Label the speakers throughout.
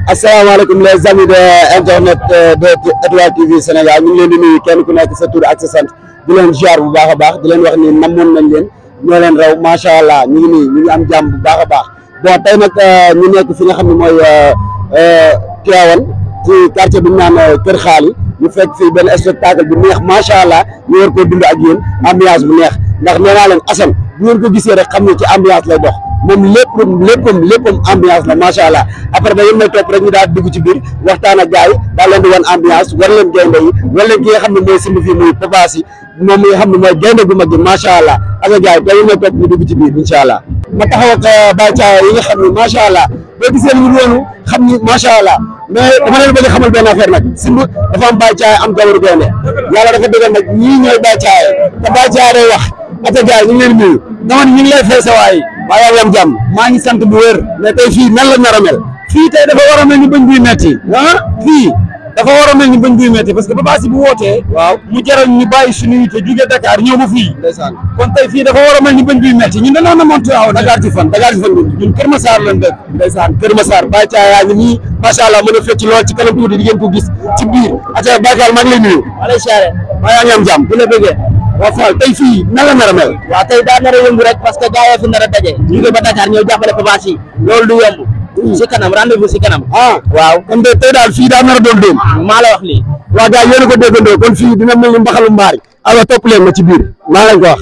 Speaker 1: asalaamaaleykum les amis de internet de Étoile TV Sénégal ñu ngi leen di nuyu kenn ku nekk sa tur ak sa sant di leen ziar bu baax a baax di leen wax ni namoon nañ leen ñoo leen raw macha allah ñu ngi nii ñu ngi am jàmm bu baax a baax bon tey nag ñu nekk fi nga xam ne mooy Tivaouane ci quartier bi ñu naan Kër Xaali ñu fekk fii benn spectacle bu neex macha allah ñu war koo dund ak yéen ambiance bu neex ndax nee naa leen Assane bu ngeen ko gisee rek xam ne ci ambiance lay dox. moom léppam ambiance la macha allah après da ngeen may topp rek ñu daal dugg ci biir waxtaan ak gars yi daal leen di wan ambiance war leen gaynde yi war leen ki nga xam ne mooy simb fii muy Papa Sy moom mi nga xam ne mooy gaynde gu mag gi macha allah ak gars yi da ngeen may topp ñu dugg ci biir incha allah ma taxaw ak Baye Thiaw yi nga xam ne macha allah boo gisee lu noonu xam ni macha allah mais dama leen bëgg xamal benn affaire nag simb dafa am Baye Thiaw am jabaru gaynde yàlla dafa dëggal nag ñii ñooy Baye Thiaw te Baye Thiaw day wax ata gars yi ñu ngi leen nuyu dama ni ñu ngi lay fay sa waay waaye yaa ngi am jàmm maa ngi sant bu wér mais tey fii nan la nar a mel fii tey dafa war a mel ni bañ buy metti fii dafa war a mel ni bañ buy metti parce que Papa Sy bu wootee waaw mu jaral ñu bàyyi suñu yite jóge Dakar ñëw ba fii ndeysaan kon tey fii dafa war a mel ni bañ buy metti ñun dañoo na monté waaw Dakar ci fan ñun Kër Massar lañ dëkk ndeysaan Kër Massar Baye Thiaw yaa ngi nii macha allah mën a fecc lool ci kanam tuuti di ngeen ko gis ci biir aca Baye Fall maa ngi lay nuyu
Speaker 2: alay siyaare
Speaker 1: maa yaa ngi am jàmm
Speaker 2: bu la bëggee
Speaker 1: waaw Fall tey fii nan la nar a mel
Speaker 2: waaw tey daa nar a yëngu rek parce que gars yi fi nar a daje jóge ba Dakar ñëw jàppale Papa Sy loolu du yomb si kanam rendez-vous si kanam
Speaker 1: waaw kon de tey daal fii daa nar a doon dóom
Speaker 2: maa la wax lii
Speaker 1: waaw gars yéen a ko déggandoo kon fii dina mel ni mbaxalu mbaari alors topp leen ma ci biir maa leen ko wax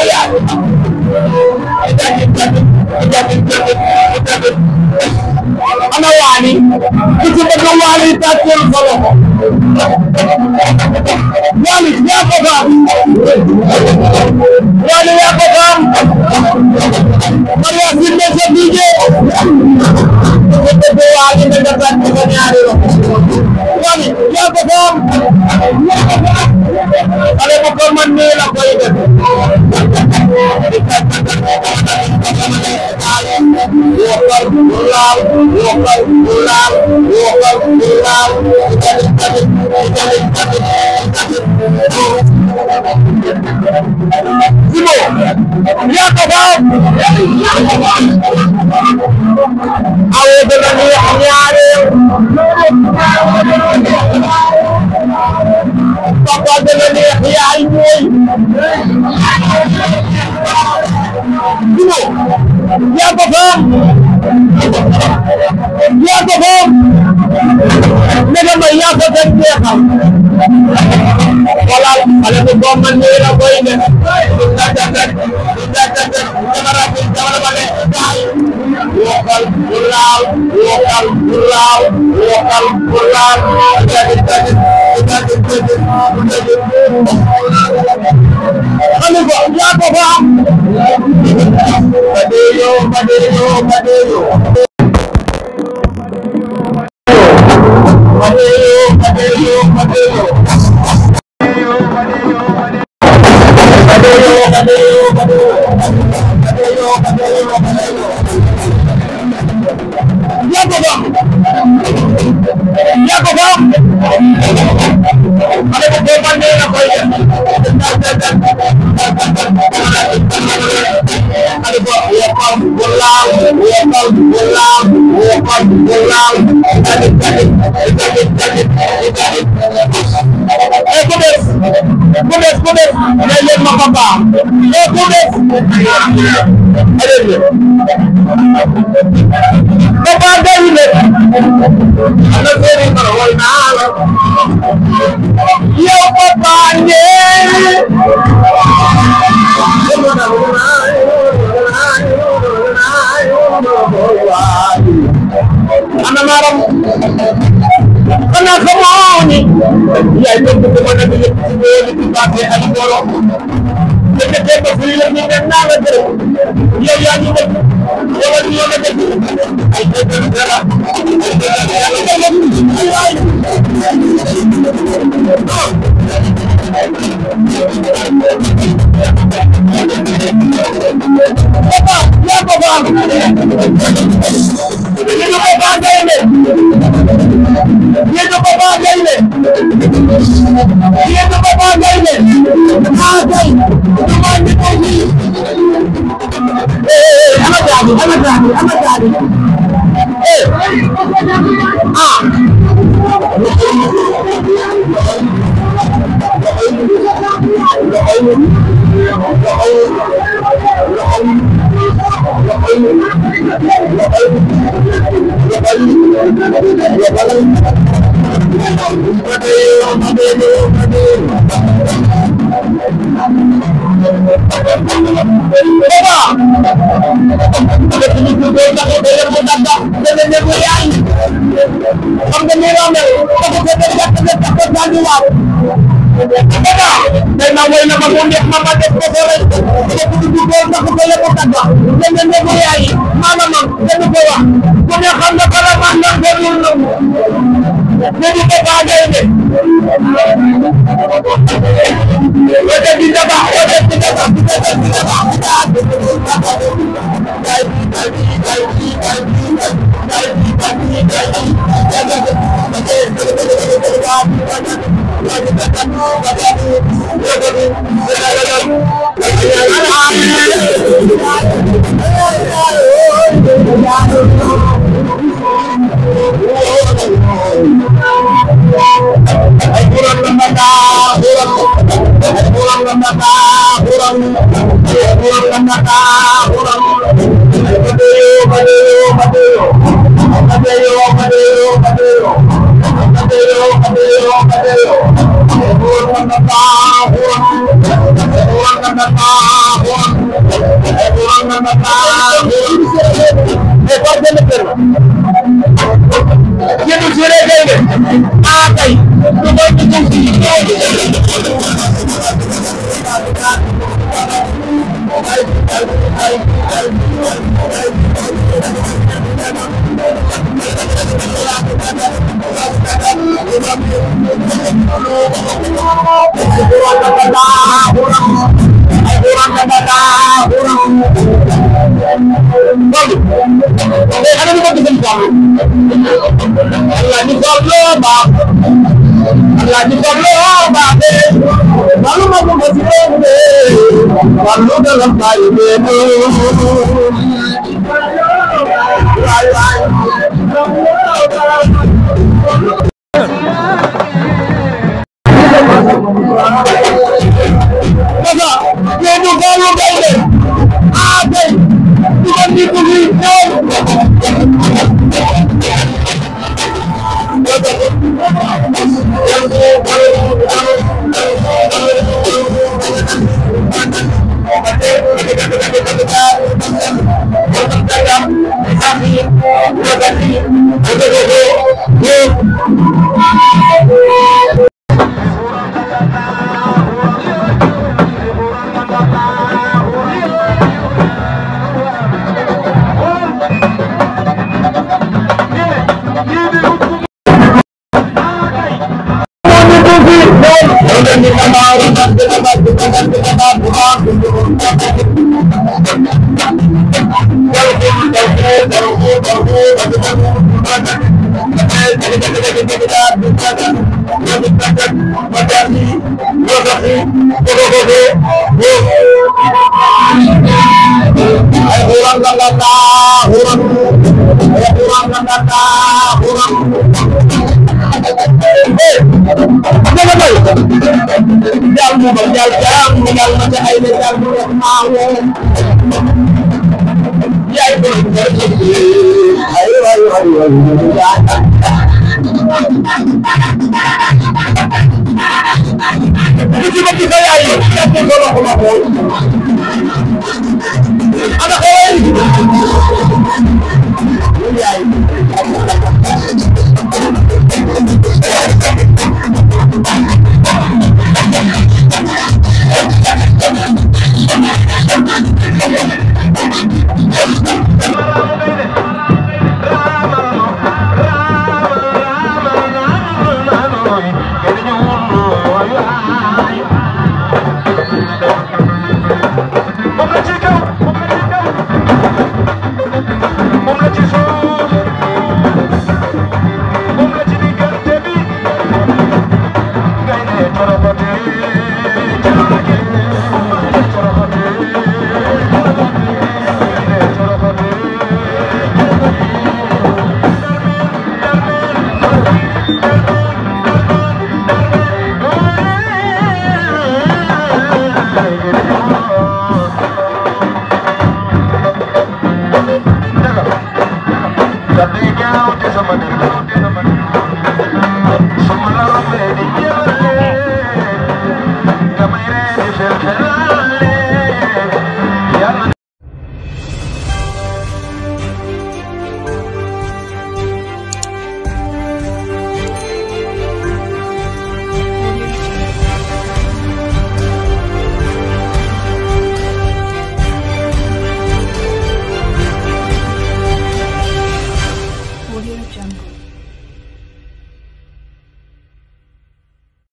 Speaker 3: Yeah.
Speaker 2: ana waani ku ci bëgg waani tàccul sa loxo waani yaa ko faam waani yaa ko faam Maria si ne sa DJ ku bëgg waani nga tàcc sa ñaari loxo waani yaa ko faam ale bu ko man nii la koy def